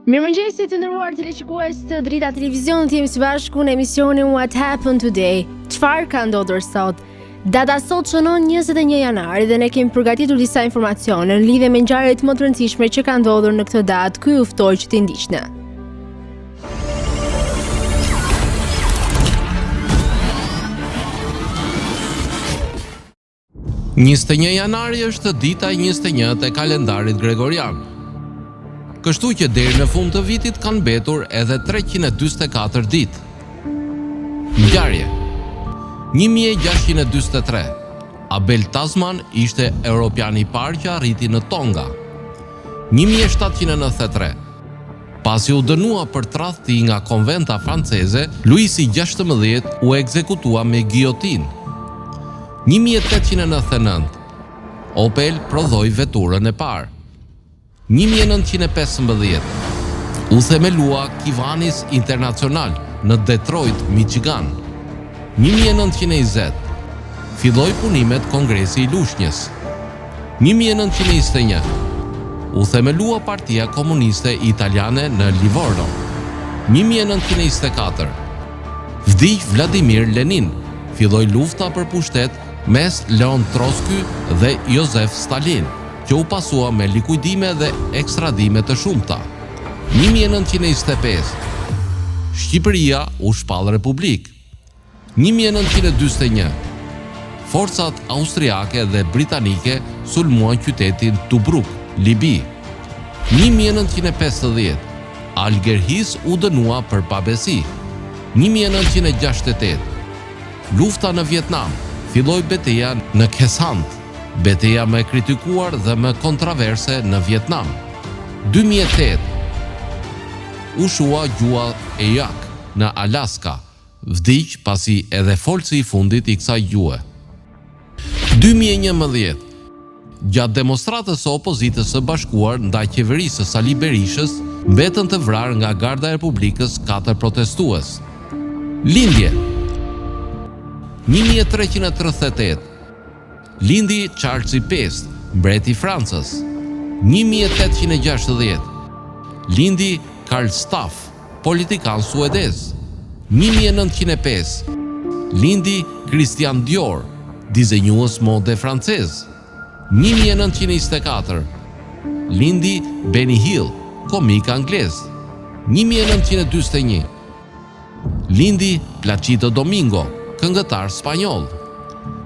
Mirëmëngjesit të nderuar teleshikues të Drita Televizionit, jemi së bashku në emisionin What Happened Today. Çfarë ka ndodhur sot? Data sot shënon 21 janar dhe ne kemi përgatitur disa informacione në lidhje me ngjarjet më të rëndësishme që kanë ndodhur në këtë datë. Ky ju ftoj që t'i ndiqni. Njëztë janari është dita 21 të kalendarit gregorian. Kështu që deri në fund të vitit kanë mbetur edhe 344 ditë. Ngjarje. 1643. Abel Tasman ishte europiani i parë që arriti në Tonga. 1793. Pasi u dënua për tradhti nga konventa franceze, Luisi XVI u ekzekutua me giotin. 1899. Opel prodhoi veturën e parë. 1915. U themelua Kivanis International në Detroit, Michigan. 1920. Filloi punimet Kongresi i Lushnjës. 1921. U themelua Partia Komuniste Italiane në Livorno. 1924. Vdiq Vladimir Lenin. Filloi lufta për pushtet mes Leon Trotsky dhe Josef Stalin, që u pasua me likuidime dhe ekstradime të shumta. 1925. Shqipëria u shpall republik. 1941. Forcat austriake dhe britanike sulmuan qytetin Tobruk, Libi. 1950. Algerhis u dënua për pabesi. 1968. Lufta në Vietnam. Filloi betejë në Kesant, betejë më e kritikuar dhe më kontroverse në Vietnam. 2008. U shua gjua e Jak në Alaska, vdiq pasi edhe folsi i fundit i kësaj gjue. 2011. Gjatë demonstratës së opozitës së bashkuar ndaj qeverisë së Sali Berishës, mbetën të vrarë nga Garda e Republikës 4 protestues. Lindje. 1338. Lindi Charles V, mbreti i Francës. 1860. Lindi Karl Staff, politikan suedez. 1905. Lindi Christian Dior, dizenjues mode francez. 1924. Lindi Benny Hill, komik anglez. 1941. Lindi Placido Domingo, këngëtar spanjoll.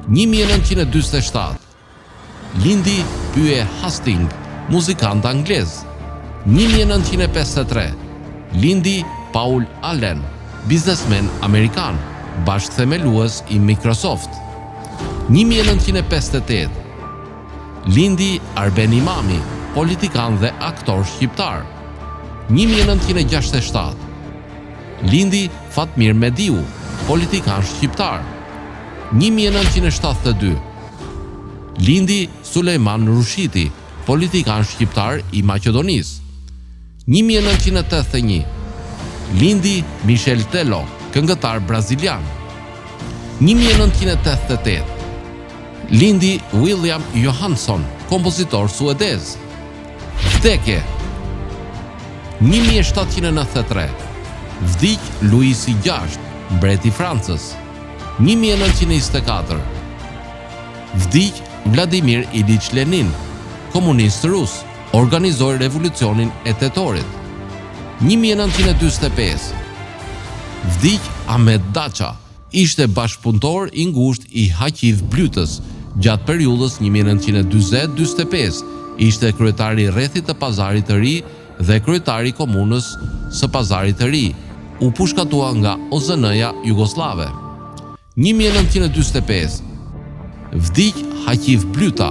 1947. Lindi Hugh Hastings, muzikant anglez. 1953. Lindi Paul Allen, biznesmen amerikan, bashkëthemelues i Microsoft. 1958. Lindi Arben Imami, politikan dhe aktor shqiptar. 1967. Lindi Fatmir Mediu, politikan shqiptar. 1972. Lindi Sulejman Rushiti, politikan shqiptar i Maqedonisë. 1981. Lindi Michel Tello, këngëtar brazilian. 1988. Lindi William Johansson, kompozitor suedez. Vdekje. 1793. Vdiq Luisi VI, mbreti i Francës. 1924. Vdiq Vladimir Ilich Lenin, komunist rus, organizoi revolucionin e tetorit. 1945. Vdiq Ahmet Daça, ishte bashkëpunëtor i ngushtë i Haqiv Blytës gjatë periudhës 1940-45, ishte kryetari i rrethit të Pazarit të Ri dhe kryetari i komunës së Pazarit të Ri. U pushkatua nga OZN-ja Jugoslave. 1945. Vdiq Haqiv Blyta,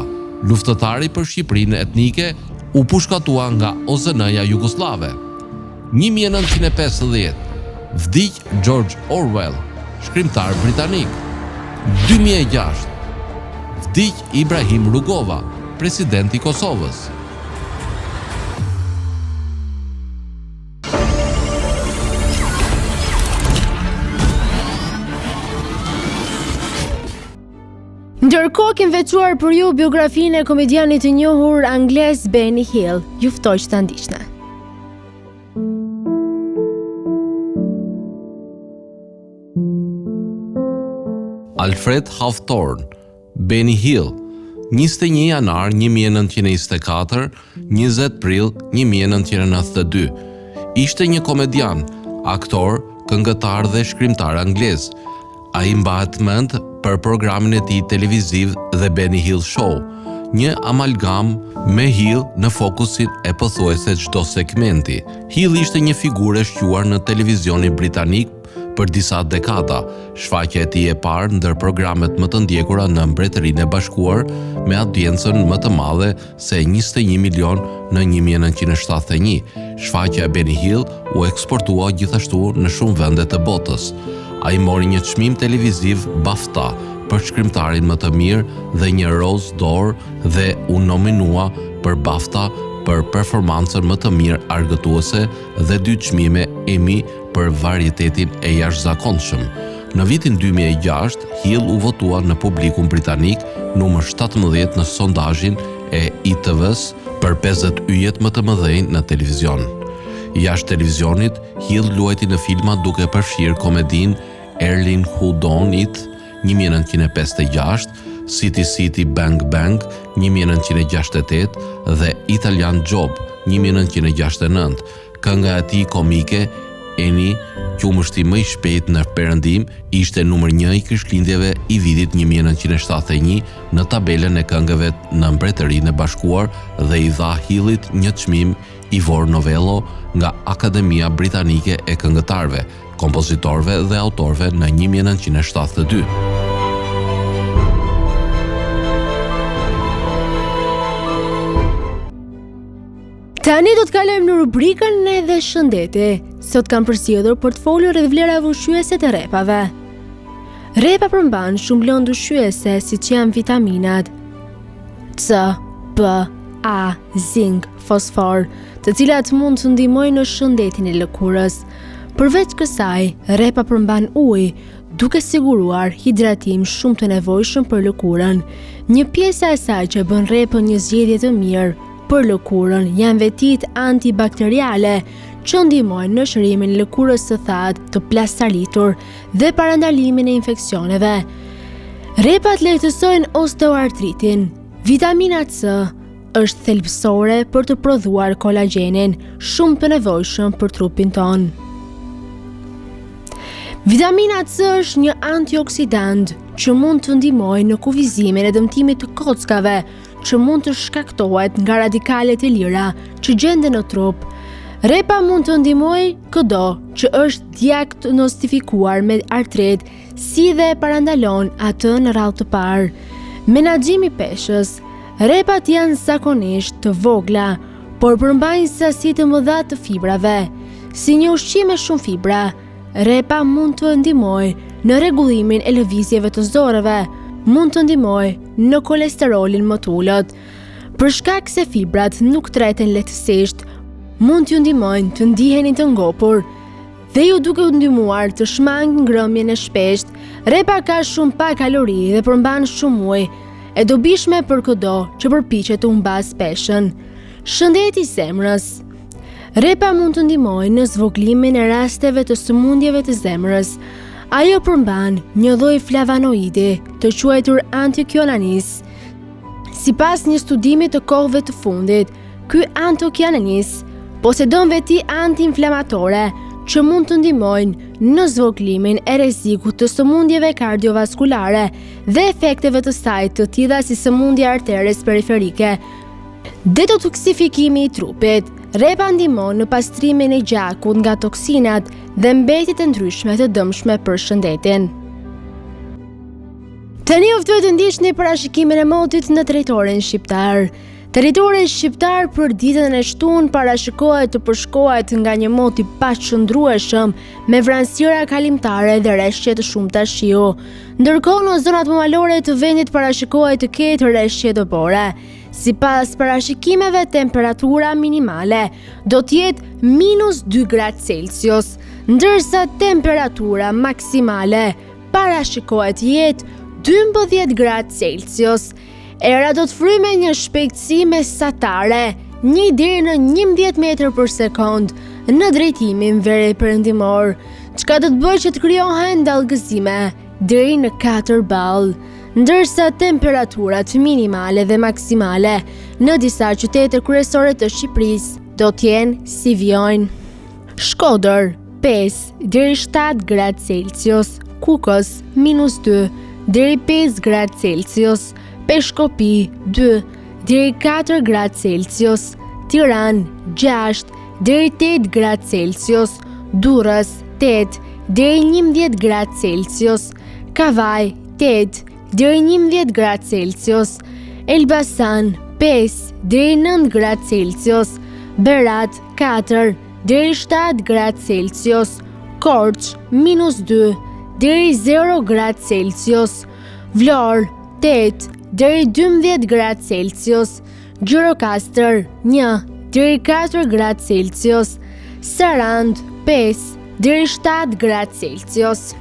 luftëtari për Shqipërinë etnike, u pushkatua nga OZN-ja Jugoslave. 1950. Vdiq George Orwell, shkrimtar britanik. 2006. Vdiq Ibrahim Rugova, president i Kosovës. Ndërkohë kemi veçuar për ju biografinë e komedianit të njohur anglez Benny Hill. Ju ftoj që ta ndiqni. Alfred Hawthorne, Benny Hill, 21 janar 1924, 20 prill 1992. Ishte një komedian, aktor, këngëtar dhe shkrimtar anglez. Ai mbahet mend për programin e tij televiziv The Benny Hill Show, një amalgam me Hill në fokusin e pothuajse çdo segmenti. Hill ishte një figurë e shquar në televizionin britanik për disa dekada. Shfaqja e tij e parë ndër programet më të ndjekura në Mbretërinë e Bashkuar, me audiencën më të madhe se 21 milion në 1971. Shfaqja e Benny Hill u eksportua gjithashtu në shumë vende të botës. Ai mori një çmim televiziv BAFTA për shkrimtarin më të mirë dhe një Rose d'Or dhe u nominua për BAFTA për performancën më të mirë argëtuese dhe 2 çmime Emmy për varietatin e jashtëzakonshëm. Në vitin 2006, Hill u votua në publikun britanik numër 17 në sondazhin e ITV-s për 50 yjet më të mëdhenj në televizion. Jashtë televizionit, Hill luajti në filma duke përfshirë komedinë Erling Who Done It 1956, City City Bang Bang 1968 dhe Italian Job 1969. Kënga e tij komike Eni, qumështi më i shpejt në perëndim, ishte numër 1 i krishtlindjeve i vitit 1971 në tabelën e këngëve në Mbretërinë e Bashkuar dhe i dha Hillit një çmim Ivor Novello nga Akademia Britanike e Këngëtarëve, kompozitorëve dhe autorëve në 1972. Tani do të kalojmë në rubrikën edhe shëndeti. Sot kam përsjedhur për të folur rreth vlerave ushqyese të repave. Repa përmban shumë lëndë ushqyese siç janë vitaminat C, B, A, zink, fosfor, të cilat mund të ndihmojnë në shëndetin e lëkurës. Përveç kësaj, repa përmban ujë, duke siguruar hidratim shumë të nevojshëm për lëkurën. Një pjesë e saj që bën repën një zgjedhje të mirë për lëkurën janë vetit antibakteriale që ndihmojnë në shërimin e lëkurës së thatë, të plastaritur dhe parandalimin e infeksioneve. Repat lehtësojnë osteoartritin. Vitamina C është thelbësore për të prodhuar kolagjenin, shumë të nevojshëm për trupin ton. Vitamina C është një antioksidant që mund të ndihmojë në kufizimin e dëmtimit të kockave, që mund të shkaktohet nga radikalet e lira që gjenden në trup. Repa mund të ndihmojë kudo që është diagnostifikuar me artrit, si dhe parandalon atë në radhë të parë. Menaxhimi i peshës. Repat janë zakonisht të vogla, por përmbajnë sasi të mëdha të fibrave. Si një ushqim me shumë fibra, repa mund të ndihmojë në rregullimin e lëvizjeve të zorëve, mund të ndihmojë në kolesterolin më të ulët. Për shkak se fibrat nuk treten lehtësisht, mund t'ju ndihmojnë të ndiheni të ngopur dhe ju duke u ndihmuar të shmangni ngrëmjen e shpeshtë. Repa ka shumë pak kalori dhe përmban shumë ujë, e dobishme për kudo që përpiqet të humbas peshën. Shëndeti i zemrës. Repa mund të ndihmojë në zvogëlimin e rasteve të sëmundjeve të zemrës. Ajo përmban një lloj flavanoidi të quajtur anthocyanin. Sipas një studimi të kohëve të fundit, ky anthocyanin posedon veti antiinflamatore që mund të ndihmojnë në zvogëlimin e rrezikut të sëmundjeve kardiovaskulare dhe efekteve të saj të tilla si sëmundja e arteres periferike. Detoksifikimi i trupit. Repa ndihmon në pastrimin e gjakut nga toksinat dhe mbetjet e ndryshme të dëmshme për shëndetin. Tani ju ftoj të ndiqni parashikimin e motit në territorin shqiptar. Territori shqiptar për ditën e shtunë parashikohet të përshkohet nga një mot i paqëndrueshëm me vranësira kalimtare dhe rreshje të shumta shiu. Ndërkohë në zonat më malore të vendit parashikohet të ketë rreshje të bore. Sipas parashikimeve, temperatura minimale do të jetë -2 gradë Celsius, ndërsa temperatura maksimale parashikohet të jetë 12 gradë Celsius. Era do të fryjë me një shpejtësi mesatare 1 deri në 11 metër për sekond në drejtimin vere perëndimor, çka do të bëjë që të krijohen dallgëzime deri në 4 ball, ndërsa temperaturat minimale dhe maksimale në disa qytete kryesore të Shqipërisë do të jenë si vijojnë: Shkodër 5 deri 7 gradë Celsius, Kukës -2 deri 5 gradë Celsius, Peshkopi 2 deri 4 gradë Celsius, Tiranë 6 deri 8 gradë Celsius, Durrës 8 deri 11 gradë Celsius, Kavaj 8 deri 11 gradë Celsius, Elbasan 5 deri 9 gradë Celsius, Berat 4 deri 7 gradë Celsius, Korç -2 deri 0 gradë Celsius, Vlorë 8 deri 12 gradë Celsius, Gjirokastër 1 deri 4 gradë Celsius, Sarandë 5 deri 7 gradë Celsius.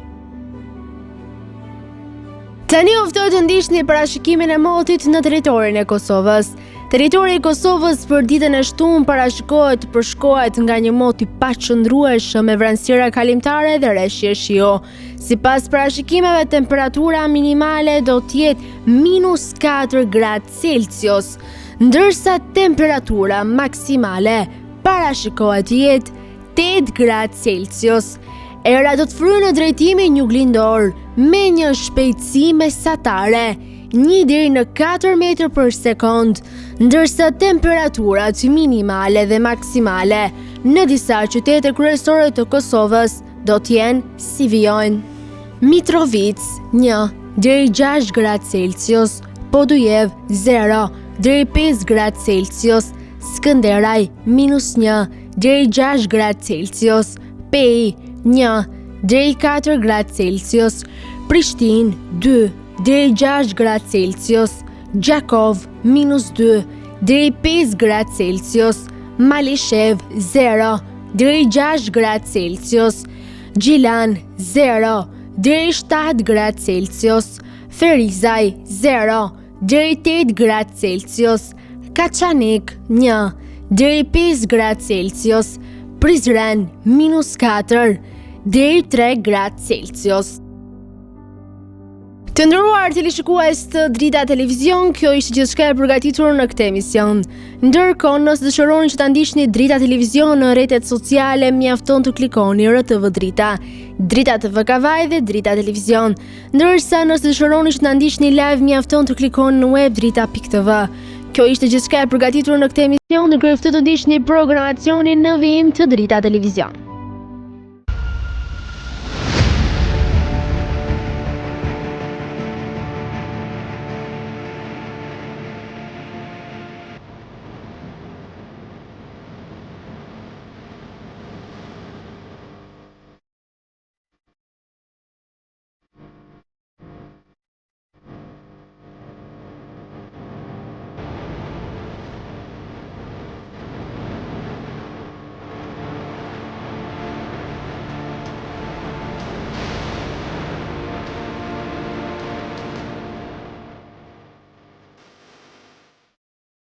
Tani oftohet të ndiqni parashikimin e motit në territorin e Kosovës. Territori i Kosovës për ditën e shtunë parashikohet të përshkohet nga një mot i paqëndrueshëm me vranësira kalimtare dhe rreshje shiu. Sipas parashikimeve, temperatura minimale do të jetë -4 gradë Celsius, ndërsa temperatura maksimale parashikohet të jetë 8 gradë Celsius. Era do të fryjë në drejtimin juglindor me një shpejtësi mesatare 1 deri në 4 metër për sekond, ndërsa temperaturat minimale dhe maksimale në disa qytete kryesore të Kosovës do të jenë si vijojnë: Mitrovica 1 deri 6 gradë Celsius, Podujev 0 deri 5 gradë Celsius, Skënderaj -1 deri 6 gradë Celsius, Pej 1 deri 4 gradë Celsius, Prishtinë 2 deri 6 gradë Celsius, Gjakov -2 deri 5 gradë Celsius, Malishev 0 deri 6 gradë Celsius, Gjilan 0 deri 7 gradë Celsius, Ferizaj 0 deri 8 gradë Celsius, Kaçanik 1 deri 5 gradë Celsius, Prizren -4 deri 3 gradë Celsius. Të nderuar teleshikues të Drita Televizion, kjo ishte gjithçka e përgatitur në këtë emision. Ndërkohë, nëse dëshironi që ta ndiqni Drita Televizion në rrjetet sociale, mjafton të klikoni RTV Drita, Drita TV Kavaj dhe Drita Televizion. Ndërsa nëse dëshironi që ta ndiqni live, mjafton të klikoni në web drita.tv. Kjo ishte gjithçka e përgatitur në këtë emision, dhe kërkoj të ndiqni programacionin në vijim të Drita Televizion.